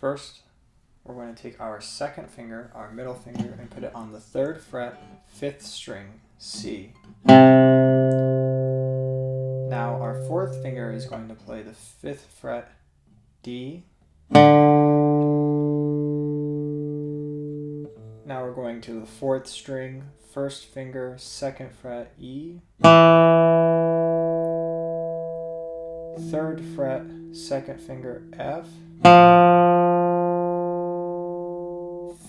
First, we're going to take our second finger, our middle finger, and put it on the 3rd fret, 5th string, C. Now our 4th finger is going to play the 5th fret, D. Now we're going to the 4th string, 1st finger, 2nd fret, E. 3rd fret, 2nd finger, F.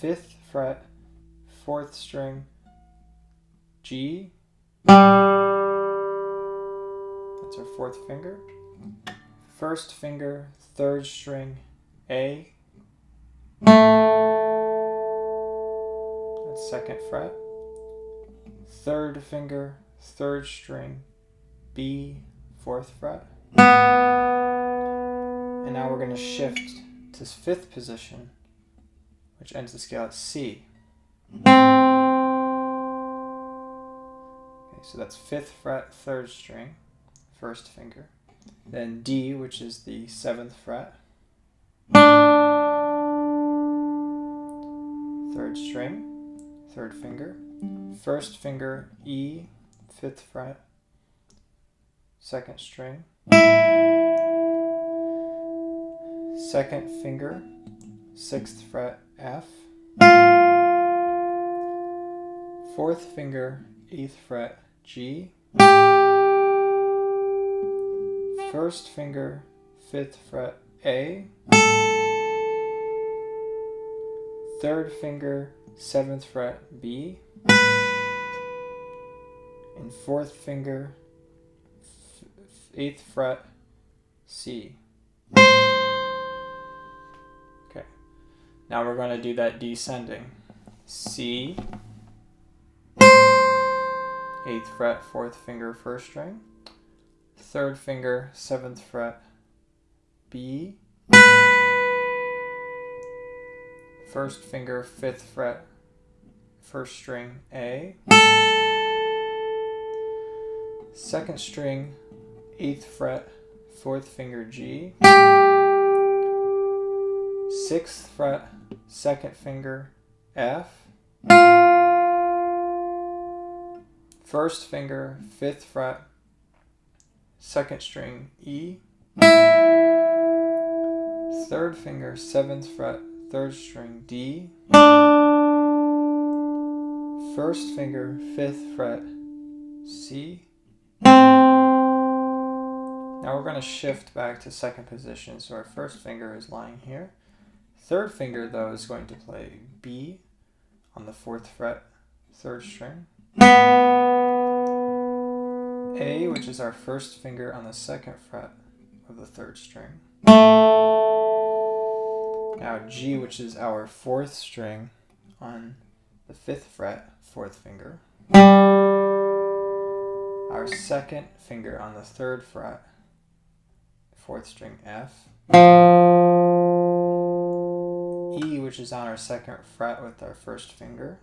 5th fret, 4th string, G. That's our 4th finger. 1st finger, 3rd string, A. That's 2nd fret. 3rd finger, 3rd string, B, 4th fret. And now we're going to shift to 5th position, which ends the scale at C. Okay, so that's 5th fret, 3rd string, 1st finger. Then D, which is the 7th fret, 3rd string, 3rd finger. 1st finger, E, 5th fret, 2nd string. 2nd finger, 6th fret, F. 4th finger, 8th fret, G. 1st finger, 5th fret, A. 3rd finger, 7th fret, B. And 4th finger, 8th fret, C. Okay, now we're going to do that descending. C, 8th fret, 4th finger, 1st string. 3rd finger, 7th fret, B. 1st finger, 5th fret, 1st string, A. 2nd string, 8th fret, 4th finger, G. 6th fret, 2nd finger, F. 1st finger, 5th fret, 2nd string, E. 3rd finger, 7th fret, 3rd string, D. 1st finger, 5th fret, C. Now we're going to shift back to 2nd position, so our 1st finger is lying here. 3rd finger, though, is going to play B on the 4th fret, 3rd string. A, which is our 1st finger on the 2nd fret of the 3rd string. Now G, which is our 4th string on the 5th fret, 4th finger. Our 2nd finger on the 3rd fret, 4th string, F. E, which is on our 2nd fret with our 1st finger.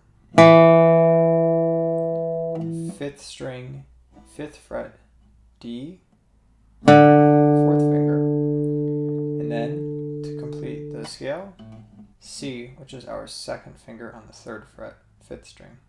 5th string, 5th fret, D, 4th finger. And then, to complete the scale, C, which is our 2nd finger on the 3rd fret, 5th string.